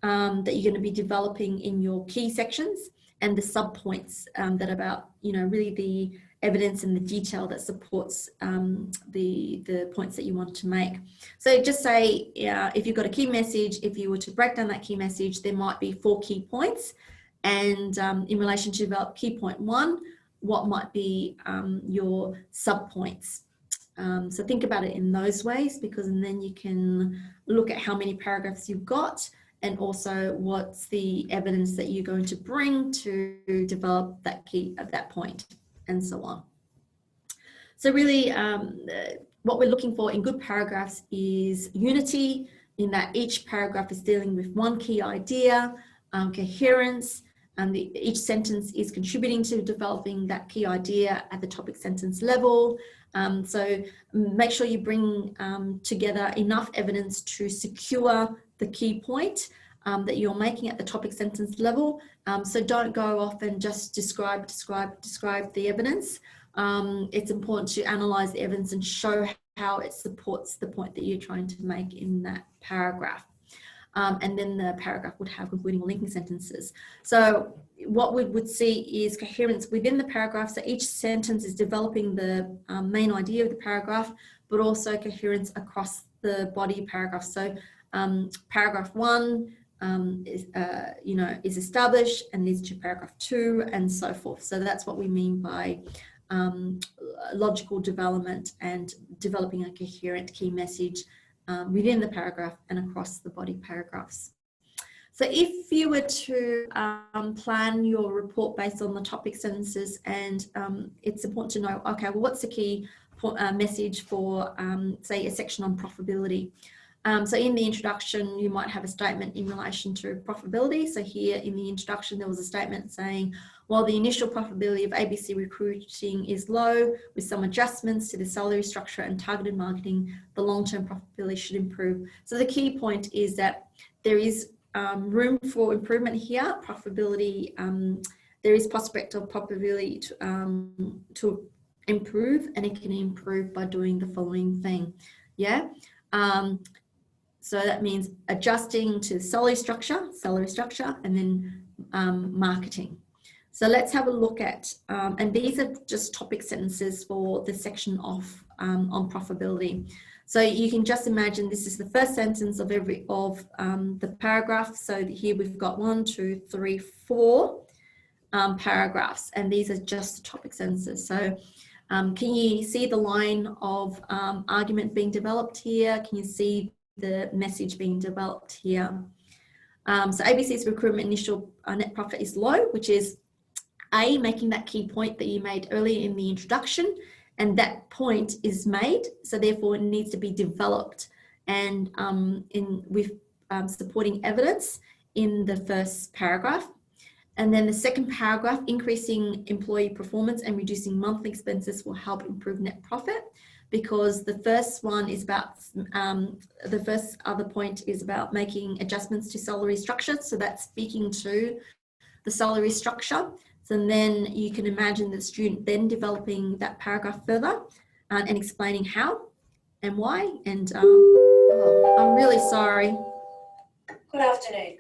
that you're going to be developing in your key sections and the sub points that are about, really the evidence and the detail that supports the points that you want to make. So just say, if you've got a key message, if you were to break down that key message, there might be 4 key points. And in relation to develop key point 1, what might be your sub points? So think about it in those ways, because and then you can look at how many paragraphs you've got, and also what's the evidence that you're going to bring to develop that key at that point, and so on. So really what we're looking for in good paragraphs is unity, in that each paragraph is dealing with one key idea, coherence, and each sentence is contributing to developing that key idea at the topic sentence level. So make sure you bring together enough evidence to secure the key point that you're making at the topic sentence level. So don't go off and just describe the evidence. It's important to analyze the evidence and show how it supports the point that you're trying to make in that paragraph. And then the paragraph would have concluding or linking sentences. So what we would see is coherence within the paragraph. So each sentence is developing the main idea of the paragraph, but also coherence across the body paragraph. So paragraph 1 is established and leads to paragraph 2 and so forth. So that's what we mean by logical development and developing a coherent key message within the paragraph and across the body paragraphs. So if you were to plan your report based on the topic sentences, and it's important to know, okay, well, what's the key message for, say, a section on profitability? So in the introduction, you might have a statement in relation to profitability. So here in the introduction, there was a statement saying, while the initial profitability of ABC recruiting is low, with some adjustments to the salary structure and targeted marketing, the long-term profitability should improve. So the key point is that there is room for improvement here. Profitability, there is prospect of profitability to improve, and it can improve by doing the following thing. Yeah. So that means adjusting to salary structure, and then marketing. So let's have a look at, and these are just topic sentences for the section of on profitability. So you can just imagine this is the first sentence of the paragraph. So here we've got 1, 2, 3, 4 paragraphs, and these are just the topic sentences. So can you see the line of argument being developed here? Can you see the message being developed here? So ABC's recruitment initial net profit is low, which is making that key point that you made earlier in the introduction, and that point is made, so therefore it needs to be developed and with supporting evidence in the first paragraph. And then the second paragraph, increasing employee performance and reducing monthly expenses will help improve net profit, because the first one is about, the first other point is about making adjustments to salary structure. So that's speaking to the salary structure. So then you can imagine the student then developing that paragraph further and explaining how and why. And I'm really sorry. Good afternoon.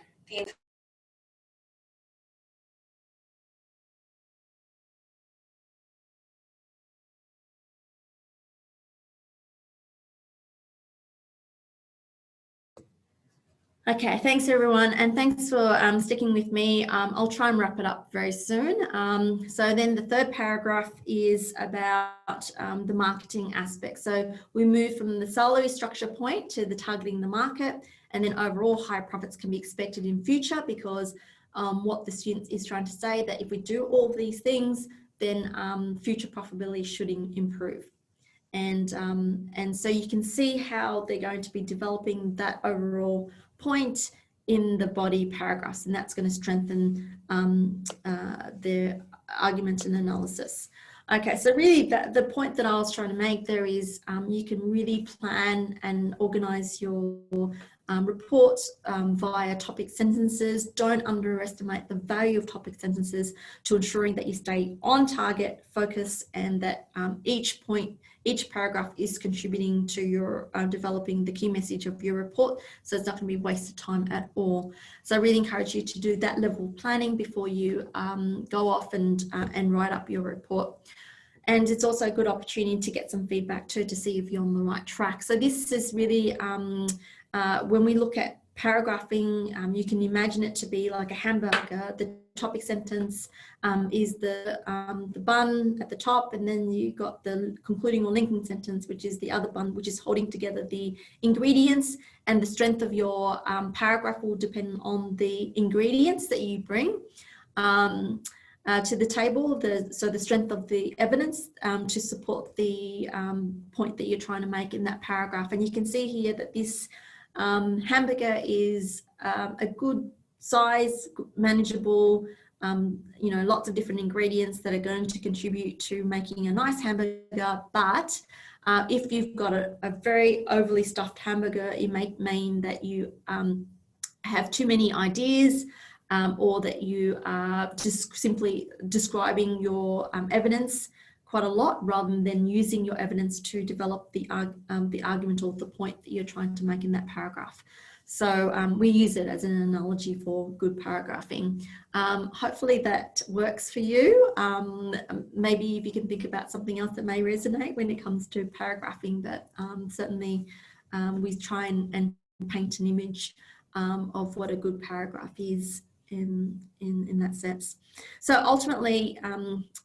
Okay, thanks everyone, and thanks for sticking with me. I'll try and wrap it up very soon. So then the third paragraph is about the marketing aspect. So we move from the salary structure point to the targeting the market, and then overall higher profits can be expected in future, because what the student is trying to say, that if we do all these things, then future profitability should improve. And so you can see how they're going to be developing that overall point in the body paragraphs, and that's going to strengthen their argument and analysis. Okay, so really the point that I was trying to make there is you can really plan and organize your reports via topic sentences. Don't underestimate the value of topic sentences to ensuring that you stay on target, focus, and that each paragraph is contributing to your developing the key message of your report, so it's not going to be wasted time at all. So I really encourage you to do that level of planning before you go off and write up your report. And it's also a good opportunity to get some feedback too, to see if you're on the right track. So this is really, when we look at paragraphing, you can imagine it to be like a hamburger. The topic sentence is the bun at the top, and then you got the concluding or linking sentence, which is the other bun, which is holding together the ingredients. And the strength of your paragraph will depend on the ingredients that you bring to the table, so the strength of the evidence to support the point that you're trying to make in that paragraph. And you can see here that this hamburger is a good size, manageable, lots of different ingredients that are going to contribute to making a nice hamburger. But if you've got a very overly stuffed hamburger, it may mean that you have too many ideas, or that you are just simply describing your evidence quite a lot, rather than using your evidence to develop the argument or the point that you're trying to make in that paragraph. So we use it as an analogy for good paragraphing. Hopefully that works for you. Maybe if you can think about something else that may resonate when it comes to paragraphing, but certainly we try and paint an image of what a good paragraph is in that sense. So ultimately,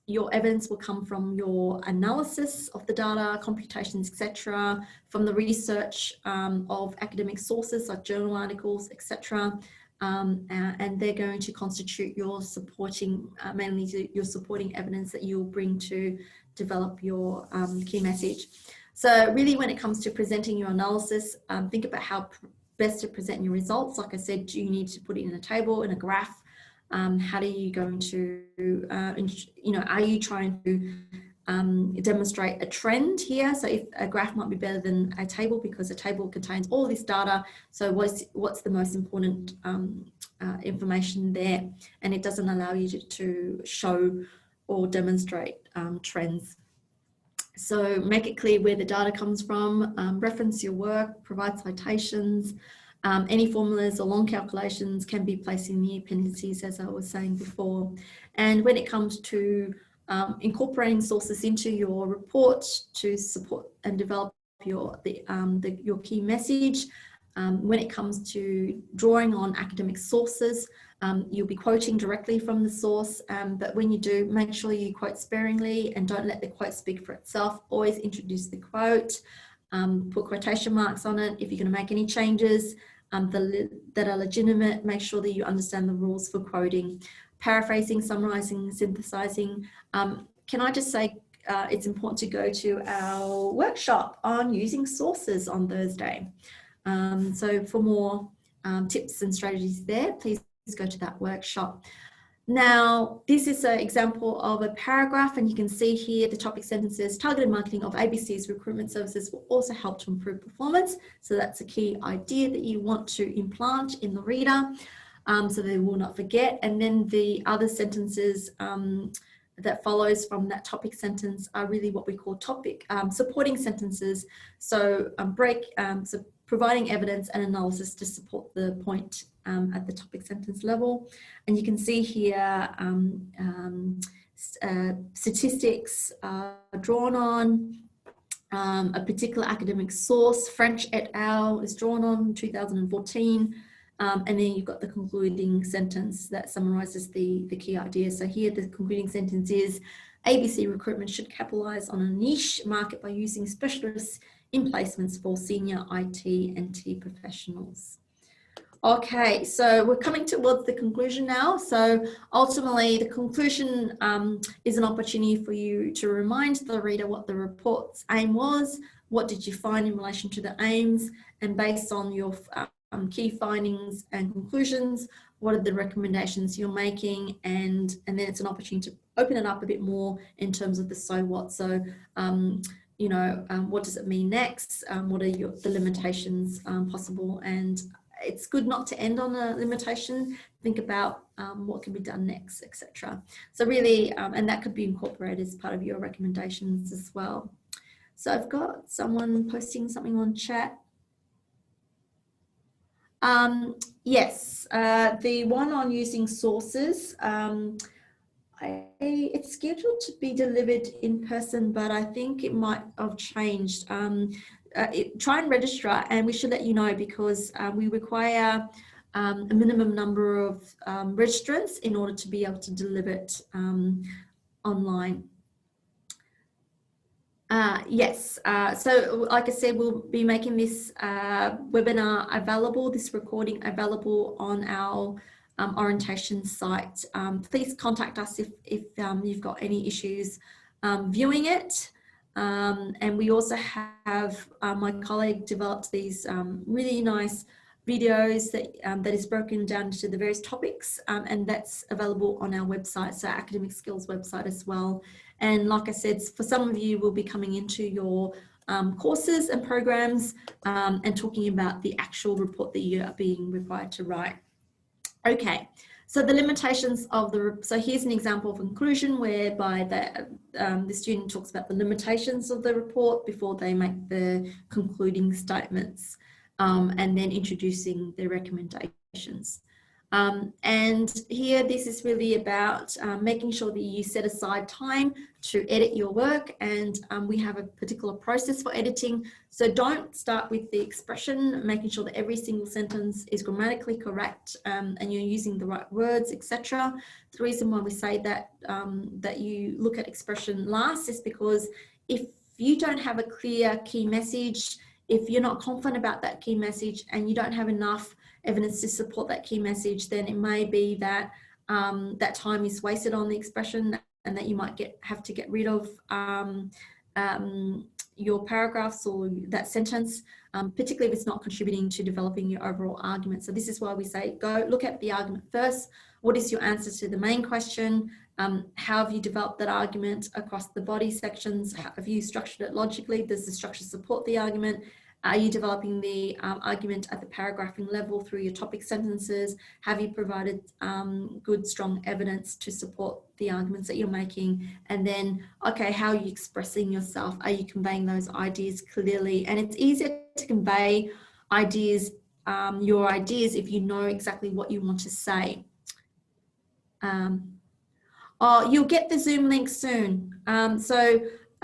your evidence will come from your analysis of the data, computations, etc., from the research of academic sources like journal articles, etc., and they're going to constitute your supporting, mainly your supporting evidence that you'll bring to develop your key message. So really, when it comes to presenting your analysis, think about how best to present your results. Like I said, do you need to put it in a table, in a graph? How are you going to, are you trying to demonstrate a trend here? So if a graph might be better than a table, because a table contains all this data. So what's the most important information there? And it doesn't allow you to show or demonstrate trends. So make it clear where the data comes from, reference your work, provide citations. Any formulas or long calculations can be placed in the appendices, as I was saying before. And when it comes to incorporating sources into your report to support and develop your key message, when it comes to drawing on academic sources, you'll be quoting directly from the source, but when you do, make sure you quote sparingly and don't let the quote speak for itself. Always introduce the quote, put quotation marks on it. If you're going to make any changes that are legitimate, make sure that you understand the rules for quoting. Paraphrasing, summarizing, synthesizing. Can I just say it's important to go to our workshop on using sources on Thursday. So for more tips and strategies there, please go to that workshop. Now, this is an example of a paragraph, and you can see here the topic sentences: targeted marketing of ABC's recruitment services will also help to improve performance. So that's a key idea that you want to implant in the reader, so they will not forget. And then the other sentences that follows from that topic sentence are really what we call topic supporting sentences. So so providing evidence and analysis to support the point at the topic sentence level. And you can see here statistics are drawn on, a particular academic source, French et al. Is drawn on 2014. And then you've got the concluding sentence that summarizes the key ideas. So here the concluding sentence is, ABC recruitment should capitalize on a niche market by using specialists in placements for senior IT and T professionals. Okay, so we're coming towards the conclusion now. So ultimately, the conclusion is an opportunity for you to remind the reader what the report's aim was, what did you find in relation to the aims, and based on your key findings and conclusions, what are the recommendations you're making, and then it's an opportunity to open it up a bit more in terms of the so what. So what does it mean next? What are the limitations possible? And it's good not to end on a limitation. Think about what can be done next, etc. So really, and that could be incorporated as part of your recommendations as well. So I've got someone posting something on chat. Yes, the one on using sources, it's scheduled to be delivered in person, but I think it might have changed. Try and register, and we should let you know, because we require a minimum number of registrants in order to be able to deliver it online. Yes, so like I said, we'll be making this webinar available, this recording available on our orientation site. Please contact us if you've got any issues viewing it. And we also have my colleague developed these really nice videos that is broken down into the various topics, and that's available on our website, so Academic Skills website as well. And like I said, for some of you, we'll be coming into your courses and programs and talking about the actual report that you are being required to write. Okay, so the limitations of so here's an example of conclusion whereby the student talks about the limitations of the report before they make the concluding statements, and then introducing their recommendations. And here, this is really about making sure that you set aside time to edit your work, and we have a particular process for editing. So don't start with the expression, making sure that every single sentence is grammatically correct and you're using the right words, etc. The reason why we say that that you look at expression last is because if you don't have a clear key message, if you're not confident about that key message and you don't have enough evidence to support that key message, then it may be that that time is wasted on the expression, and that you might have to get rid of your paragraphs or that sentence, particularly if it's not contributing to developing your overall argument. So this is why we say, go look at the argument first. What is your answer to the main question? How have you developed that argument across the body sections? How have you structured it logically? Does the structure support the argument? Are you developing the argument at the paragraphing level through your topic sentences? Have you provided good, strong evidence to support the arguments that you're making? And then, okay, how are you expressing yourself? Are you conveying those ideas clearly? And it's easier to convey ideas, your ideas, if you know exactly what you want to say. You'll get the Zoom link soon.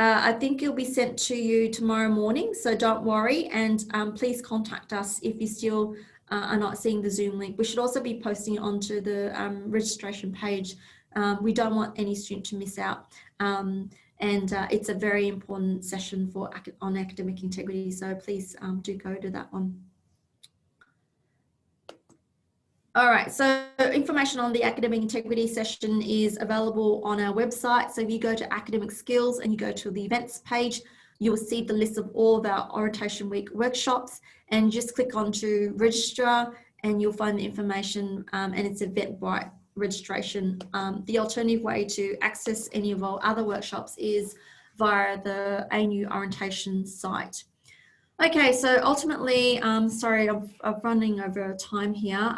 I think it'll be sent to you tomorrow morning, so don't worry, and please contact us if you still are not seeing the Zoom link. We should also be posting it onto the registration page. We don't want any student to miss out, and it's a very important session on academic integrity, so please do go to that one. All right, so information on the academic integrity session is available on our website. So if you go to academic skills and you go to the events page, you will see the list of all of our Orientation Week workshops, and just click on to register and you'll find the information, and it's Eventbrite registration. The alternative way to access any of our other workshops is via the ANU orientation site. Okay, so ultimately, sorry, I'm running over time here.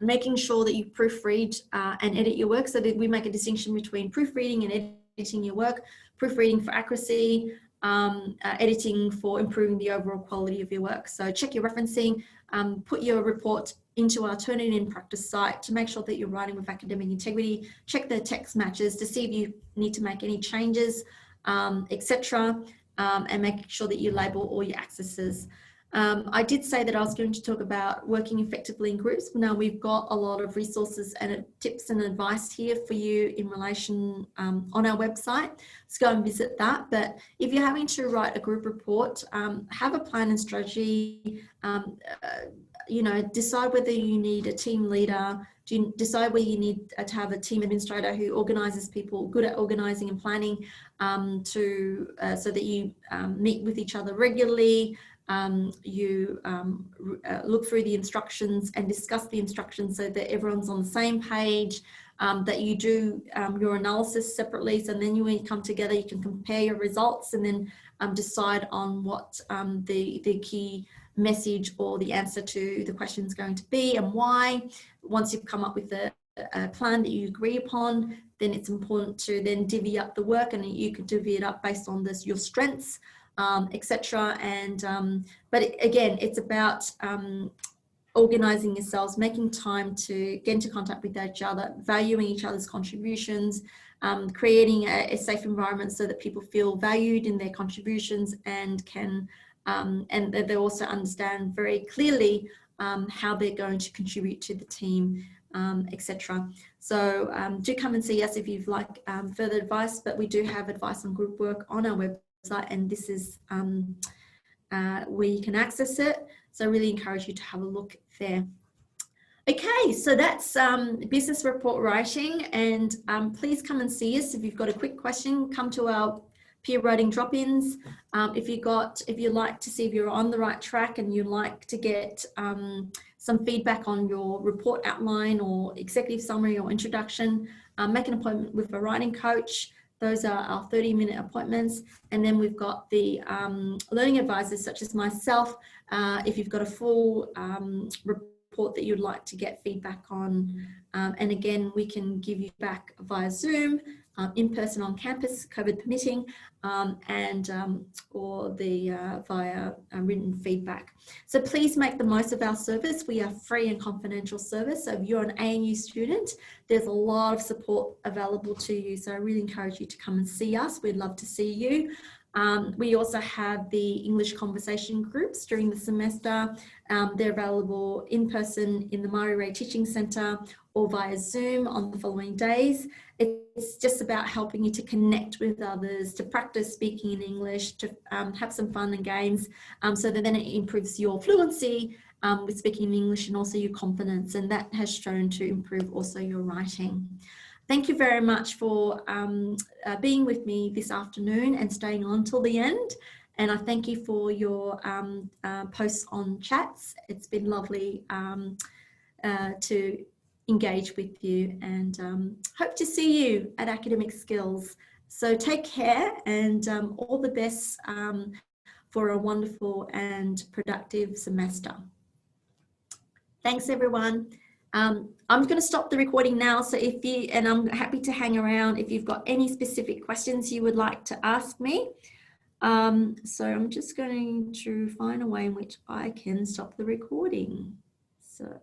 Making sure that you proofread and edit your work, so that we make a distinction between proofreading and editing your work. Proofreading for accuracy, editing for improving the overall quality of your work. So check your referencing, put your report into our Turn It In Practice site to make sure that you're writing with academic integrity. Check the text matches to see if you need to make any changes, etc. And make sure that you label all your accesses. I did say that I was going to talk about working effectively in groups. Now we've got a lot of resources and tips and advice here for you in relation on our website. Let's go and visit that. But if you're having to write a group report, have a plan and strategy. You know, decide whether you need a team leader. Decide whether you need to have a team administrator who organises people, good at organising and planning, so that you meet with each other regularly. Look through the instructions and discuss the instructions so that everyone's on the same page, that you do your analysis separately. So then when you come together, you can compare your results and then decide on what the key message or the answer to the question is going to be and why. Once you've come up with a plan that you agree upon, then it's important to then divvy up the work, and you could divvy it up based on your strengths, etc. And but again, it's about organizing yourselves, making time to get into contact with each other, valuing each other's contributions, creating a safe environment so that people feel valued in their contributions and can and they also understand very clearly how they're going to contribute to the team, etc. So do come and see us if you'd like further advice, but we do have advice on group work on our website, and this is where you can access it. So I really encourage you to have a look there. Okay, so that's business report writing, and please come and see us if you've got a quick question. Come to our peer writing drop-ins. If you'd like to see if you're on the right track and you'd like to get some feedback on your report outline or executive summary or introduction, make an appointment with a writing coach. Those are our 30-minute appointments. And then we've got the learning advisors such as myself. If you've got a full report that you'd like to get feedback on. And again, we can give you back via Zoom, in person on campus, COVID permitting, or via written feedback. So please make the most of our service. We are free and confidential service. So if you're an ANU student, there's a lot of support available to you. So I really encourage you to come and see us. We'd love to see you. We also have the English conversation groups during the semester. They're available in person in the Mari Ray Teaching Centre or via Zoom on the following days. It's just about helping you to connect with others, to practice speaking in English, to have some fun and games, so that then it improves your fluency with speaking in English and also your confidence, and that has shown to improve also your writing. Thank you very much for being with me this afternoon and staying on till the end. And I thank you for your posts on chats. It's been lovely to engage with you, and hope to see you at Academic Skills. So take care, and all the best for a wonderful and productive semester. Thanks, everyone. I'm going to stop the recording now. So and I'm happy to hang around if you've got any specific questions you would like to ask me. So I'm just going to find a way in which I can stop the recording. So.